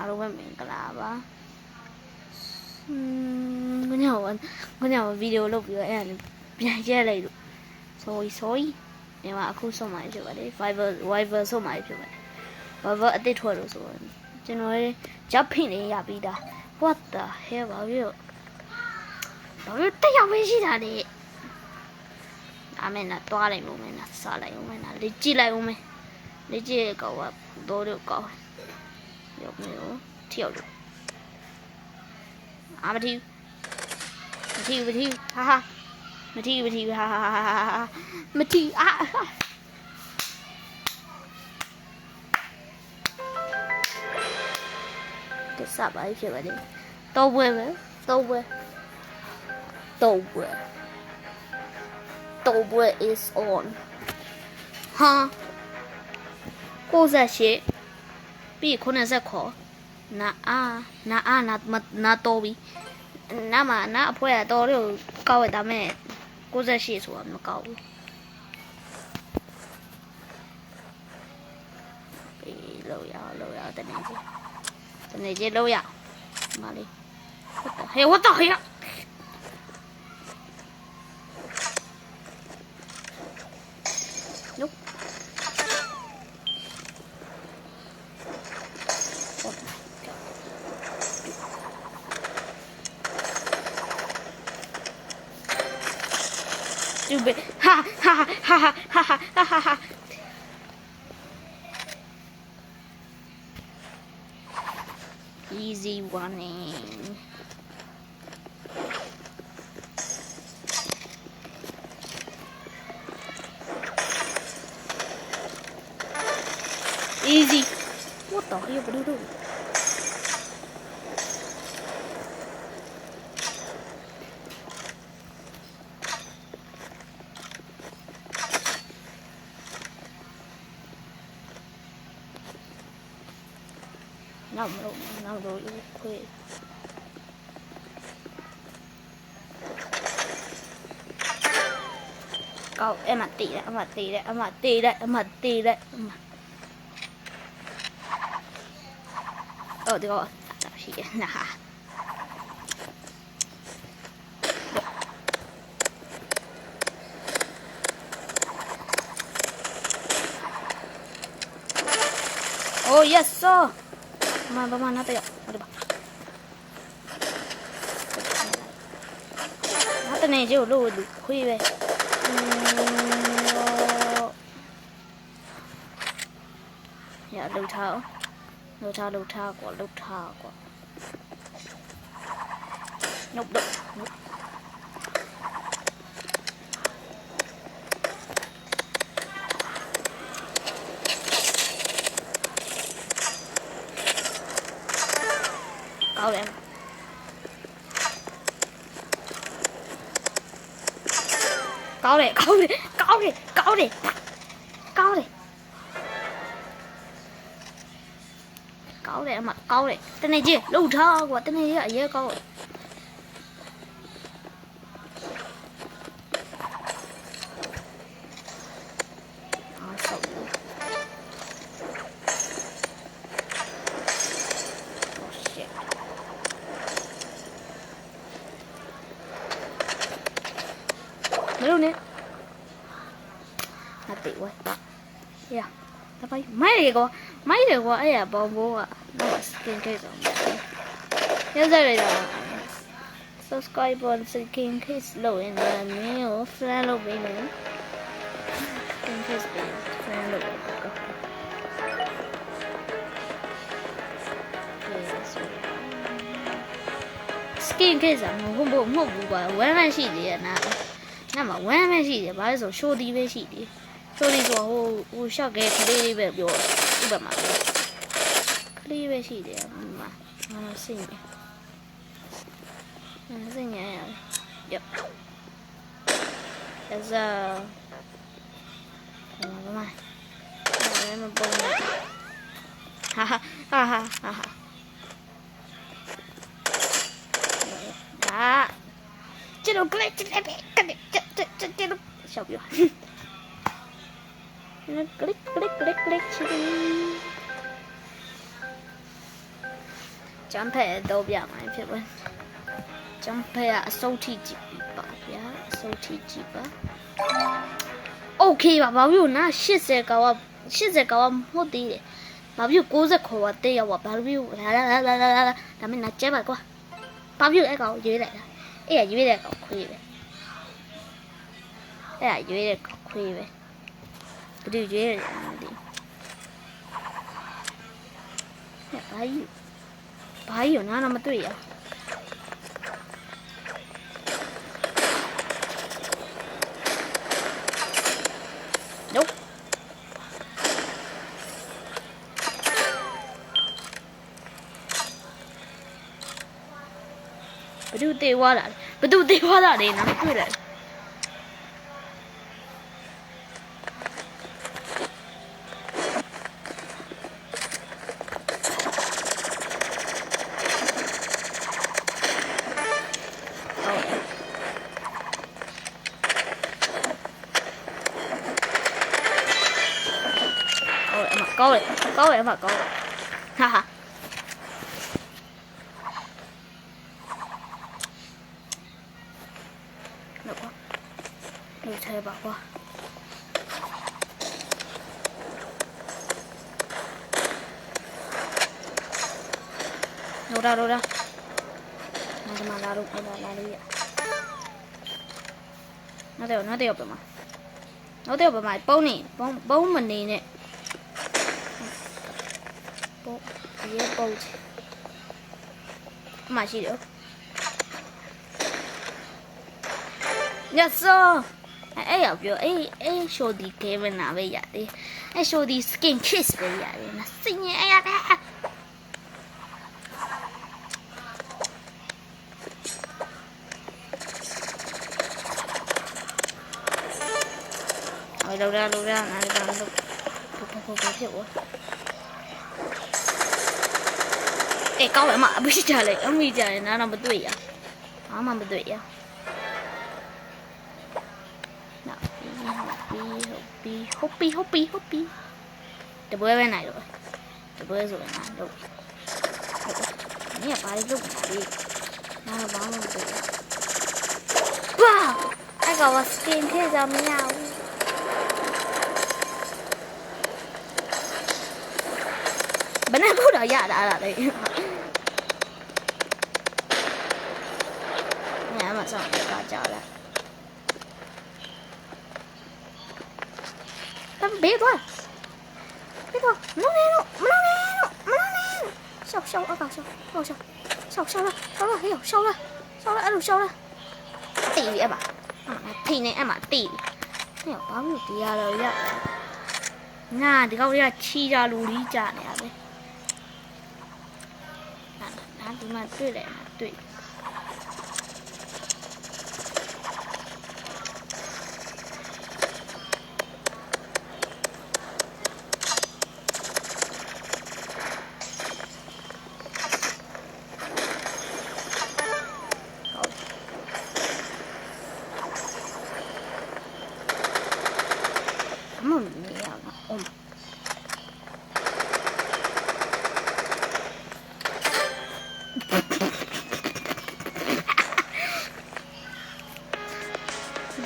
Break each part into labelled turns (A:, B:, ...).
A: အားလုံးပဲမင်္ဂလာပါခုညဗီဒီယိုလုပ်ပြီးတော့အဲ့ဒါပြန်ရက်လိုက်လို့ sorry ဒီမှာအခုဆုံးမှဖြစ်ပါတယ် Viber ဆုံးမှဖြစ်ပါတယ် Viber အစ်စ်ထွက်လို့ဆိုတော့ကျွန်တော်ရဲ့ job ဖိနေရပြီးသား what the hell ဘာဖြစ်တက်ရောက်ပဲရှိတာလေအမေနဲ့တွားလိုက်ဦးမယ်နဲ့စားလိုက်ဦးမယ်နဲ့လေ့ကြည့်လိုက်ဦးမယ်လေ့ကြည့်ကောတော့ကောရောက်မျိုးထီရောက်လို့မထီဟာမထီဟာမထီကစားပါဖြစ်ပါလေတော့ပွဲis on ဟာ98ပြီး90ခေါ်နာတော့ပြီနာအဖွဲတော့လို့ကောက်ရတာမဲ့98ဆိုတာမကောက်ဘူးပြီးလောက်ရတနေကြီးလောက်ရမလေးwhat the hell nope stupid ha easy running easy what the hell what do nào rồi quê cậu em mà tỉ đấy được rồi chị nà oh yes sir Mama nata ya. Ada ba? Nata ne je lo lu khui be. Ya lâu thao quả. Nhục đục. Cao đấy mà cao đấy tên này gì lâu thơ của tên này ở dưới cao rồi đâu nè là tỷ quá yeah ta phải mấy này có ấy à bông bố à nó là skin case rồi nhớ ra đây là subscribe on skin case low in the mail fan low bên nữa skin case fan low skin case à không bộ quả quá là gì vậy nè那么完美些的，把那种小弟呗些的，小弟说我小给可以呗，表日本嘛，可以呗些的嘛，新年，新年呀，有，但是，嘛，那么崩了，哈哈。啊！这种过来，这小表，click， ကျန်းဖက်တော့ပြမှာဖြစ်ပါကျန်းဖက်ကအစိုးထိကြည့်ပါဗျာအစိုးထိကြည့်ပါโอเคပါဘာလို့နာ80ကောက်80ကောက်မဟုတ်သေးတယ်ဘာဖြစ်60ခေါ်ပါတဲ့ရောက်ပါဘာလို့လာဒါမင်းနာကျဲပါကွာဘာဖြစ်အဲ့ကောင်ရွေးလိုက်တာအဲ့ရရွေးတဲ့ကောင်ခွေးပဲအဲ့ရရွေးတဲ့ကောင်ခွေးပဲဘယ်သူရွေးရလဲမသိဘာကြီးနာမတွေ့ရNope. ဘယ်သူတေးွားလာလဲဘယ်သူတေးွားလာလဲနားတွေ့တယ်高嘞，嘛高嘞，哈哈。那个，你猜吧，我。đâu ra, nào mà ra luôn, ra đi ạ. Nó đều mà. Nó đều mà bông nè, bông mình nè. Dễ bầu mà chỉ được yes sir ấy ở chỗ ấy show đi cái bên nào bây giờ đi ấy show đi skin kiss bây giờ đi nó xinh nhẹ à rồi đâu ra này không hiểu ê câu vậy mà bây giờ này ông bây giờ này nó làm tuổi à nó mà tuổi à hoppy để bơi bên này rồi để bơi rồi mà đâu này ba đi lúc đi nó báo mình tuổi wow ai gọi skin thế giờ mới nhau bên này có đợi dạ đã là đấy nhà mà sao để bà chờ lại tao biết quá nó sâu ở cầu sâu ra hiểu sâu ra ăn sâu ra tỉ em à thì này em à tỉ hiểu bao nhiêu tỉ ra rồi dạ nga thì câu ra chi ra lù đi trả này à đấy thì mà tươi lại mà tươi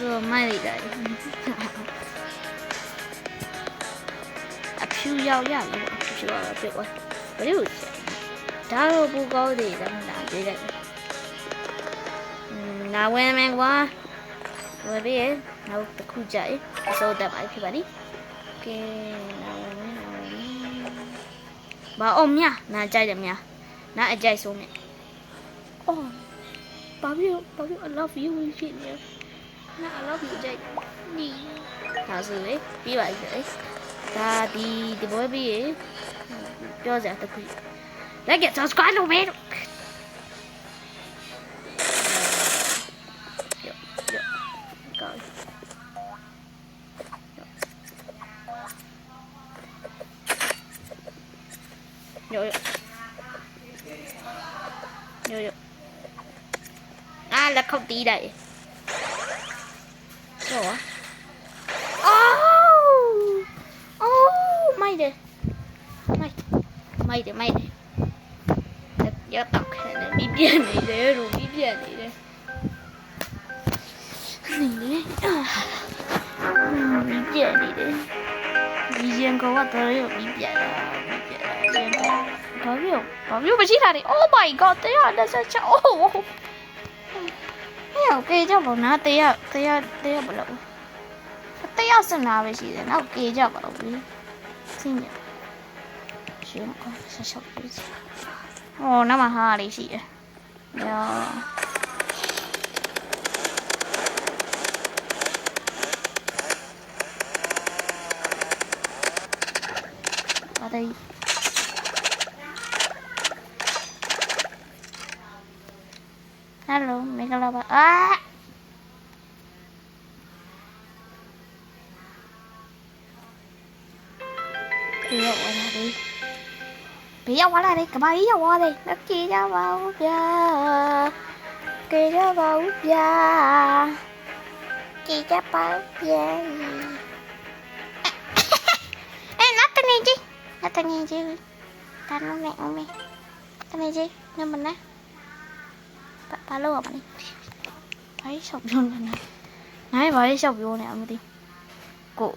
A: rồi mai đi đấy phiêu giao ra là phiêu là tuyệt vời bởi vì đã đâu bu câu thì đang làm gì đấy nào quen mang quá rồi biết nào tập khu chạy sau tập ấy thì bà đi ok nào bà ôm nha nào chạy được nha nào chạy xuống nè oh bao nhiêu I love you chuyện nhỉ nó I love you chạy đi thảo sự ấy bí vậy đấy ta đi với bí ấy cho giả tập lấy get subscribe luôn bé coi rồi là không tí đây rồi may đây 要打开了，没变你的，容易变你的。你的，没变你的。以前个我都有没变了，没变了。以前个保镖不是他的 ，Oh my God！ 对呀，那是哦。哎呀，给叫不拿，对呀不了。对呀是拿回去的，那给叫不了。听见？行，是小鼻子。哦，那么哈里是的，呀。ở đây hello Megalova à bây giờ qua đây đi bây giờ qua đây đi các bạn bây giờ qua đây nó kia ra vào ra kia ra vào ra kia ra vào ra tao nghe chứ tao nó mẹ tao nghe chứ nên mình á ba lô mà đi thấy sọc vô này nãy vậy sọc vô này mà đi cô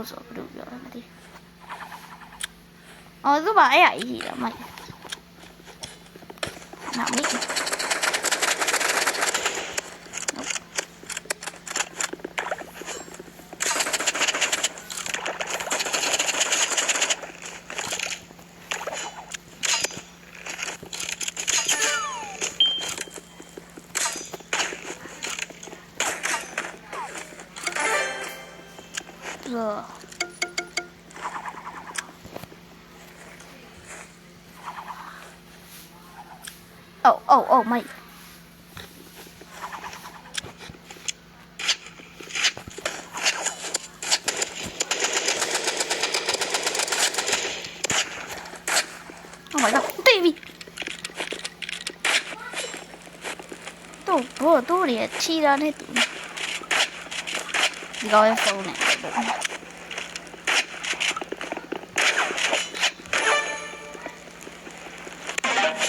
A: sợ được rồi mà đi cứ bà ấy gì đó mày nào biết rồi mày oh my God baby tôi để chi ra đây rồi phone này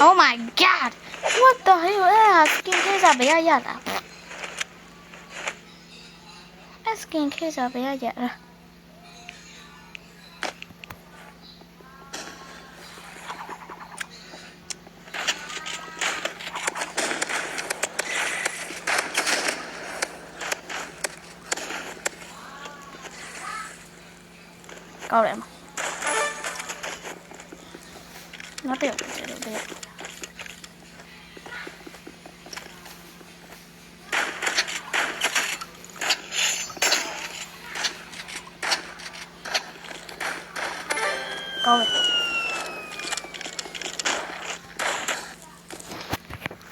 A: oh my God what the hell skin case à bé à skin case à bé à câu lại mà nó tiểu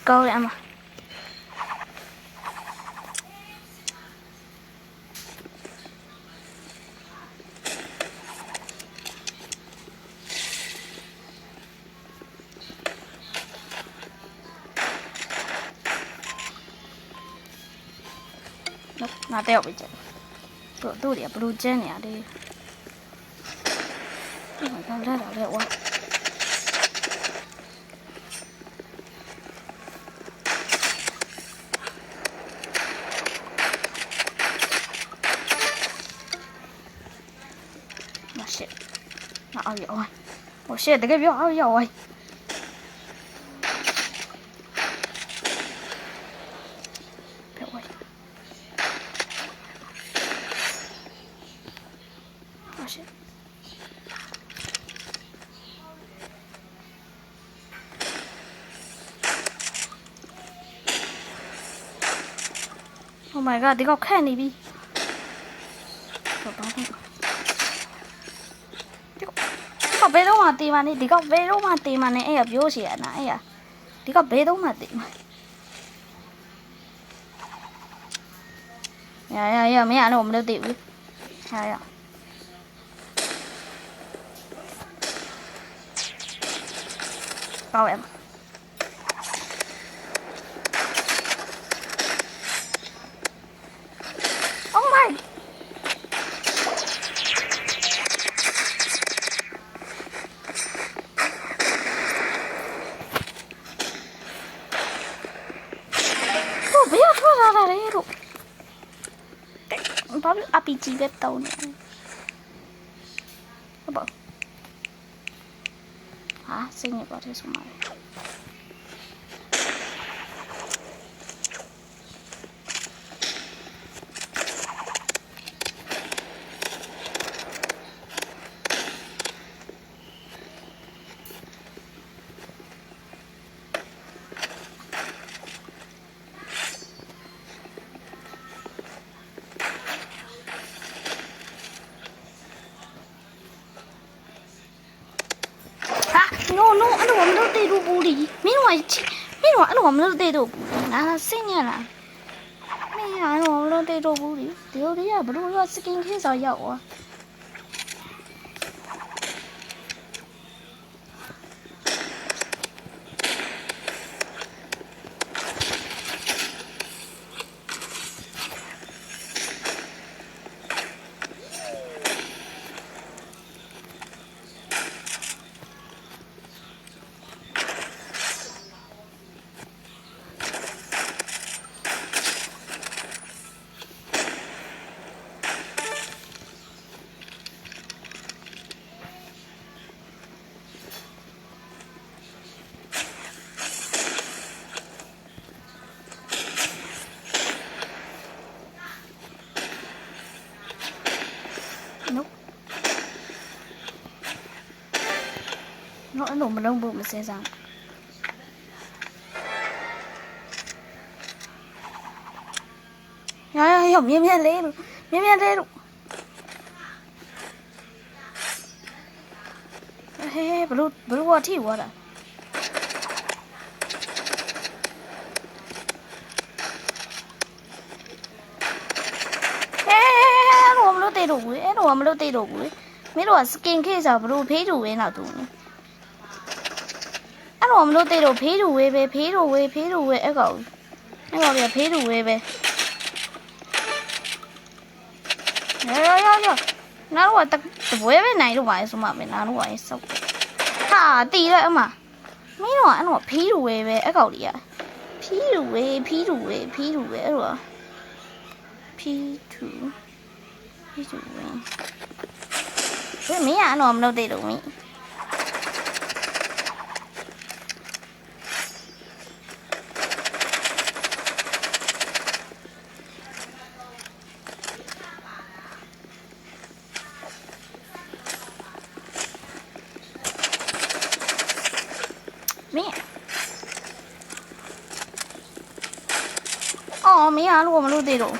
A: câu lại mà nó teo bị chết tôi để blue gen này đi không ra đâu liệu quá mà shit nó ao dội oh shit cái biểu ao dội oh my God ဒီကောက်ခက်နေပြီတော့ဘာလဲဒီကောက်ဘယ်တော့မှတေးမနေဒီကောက်ဘယ်တော့မှတေးမနေအဲ့ရပြောစီရနာအဲ့ရဒီကောက်ဘယ်တော့မှတေးမရမင်းအဲ့တော့မလုပ်သေးဘူးရကောက်ရမ လာတယ်လို့ဘာလို့ RPG ပဲတောင်းနေဟုတ်ပါဟာစိတ်နေပါတယ်ဆိုမှာno အဲ့လိုမလုပ်သေးဘူးလေမင်းတို့အဲ့လိုမလုပ်သေးတော့ဘူးငါစိတ်ညစ်လားမင်းအဲ့လိုမလုပ်သေးတော့ဘူးလေဒီလိုတွေကဘလို့ရောစကင်ခေးဆောင်ရောက်သွားအဲ့လိုမလုံးဘူးမစဲစားရမြင်လေးလို့မြင်လေးလို့ဟဲဘလို့အထိဝါတာအဲ့လိုမလို့တေးတော့ဘူးအဲ့လိုမလို့တေးတော့ဘူးမင်းတို့ကစကင်ခေးစားဘလို့ဖေးတူဝဲနောက်တူအဲ့လိုမလို့တေးတော့ဖေးတူဝဲပဲဖေးတူဝဲအဲ့ကောင်ကဖေးတူဝဲပဲရနားတော့တပွဲပဲနိုင်လို့ပါလေဆိုမှပဲနားတော့ရေစောက်ဟာတီးရအမမင်းတို့ကအဲ့တော့ဖေးတူဝဲပဲအဲ့ကောင်ကြီးကဖီးတူဝဲအဲ့တော့ဖီးတူဝဲမင်းကတော့မလုပ်သေးတော့မင်းမင်းအားလို့မလို့သေးတော့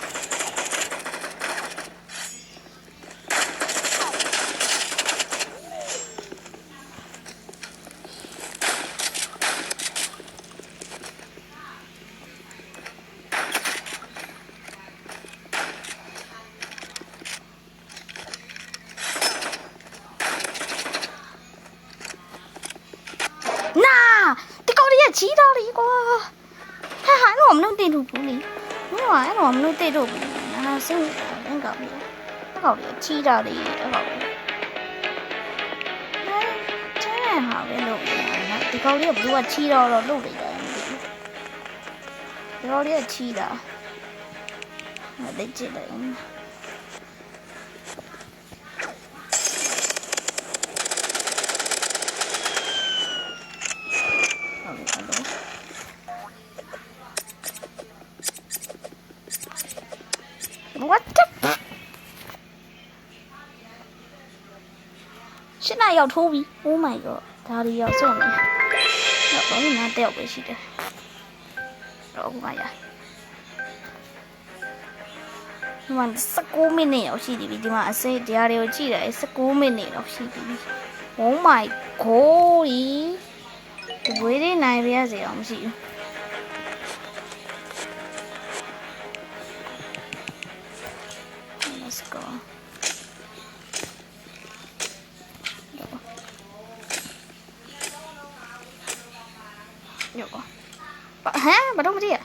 A: နာဒီကောင်ကြီးချီးတော့လေကွာဟာတော့မလို့သေးဘူးလေမင်းကအဲ့တော့မလို့တိတ်တော့ဘူးငါစိတ်အင်းကောက်ပြီအဲ့ကောက်လေးချီးတာလေးအဲ့ကောက်လေးကျန်းဟာပဲလို့ဒီကောက်လေးကဘလူးကချီးတော့လုပ်လိုက်တာမသိဘူးဒီကောက်လေးကချီးတာလက်ကျစ်တယ်What the ရှင်းရောက်ထိုးပြီ Oh my god ဒါတွေရောက်စုံနေတော့ဘာလို့ငါတက်ရောက်ပဲရှိတယ်တော့အခုမှရဒီမှာ19မိနစ်ရောက်ရှိပြီဒီမှာအစိတ်တရားတွေကိုကြည့်တယ်19မိနစ်ရောက်ရှိပြီ Oh my god ဒီဘွေးလေးနိုင်ပြရစေအောင်မရှိဘူးLet's go. Yo. Hả? Bà đâu đi ạ?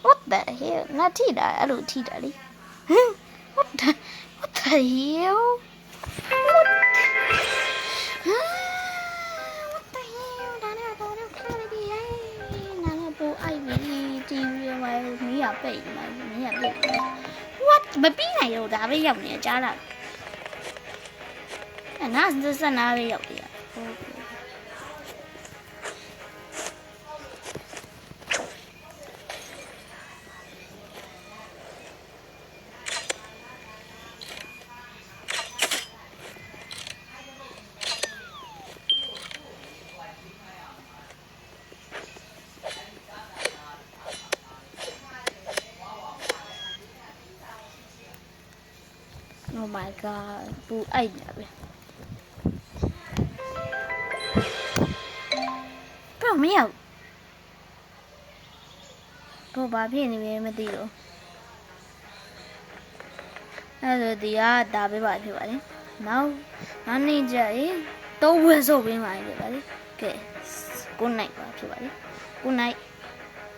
A: What the hell? Nó thi đã, alo thi đã đi. What the hell? What the hell? Đã မပြီးနိုင်တော့ဒါပဲရောက်နေကြားလာငါဆက်နာပဲရောက်တယ် Oh my god ပူအိုက်နေပြီတော့မရောက်တော့ဘာဖြစ်နေလဲမသိတော့အဲ့ဒါဒီကဒါပဲပါဖြစ်ပါလေနောက်နေ့ကျရင်တော့ဝယ်စုပ်ပေးမှဖြစ်ပါလေကဲ good night ပါဖြစ်ပါလေ good night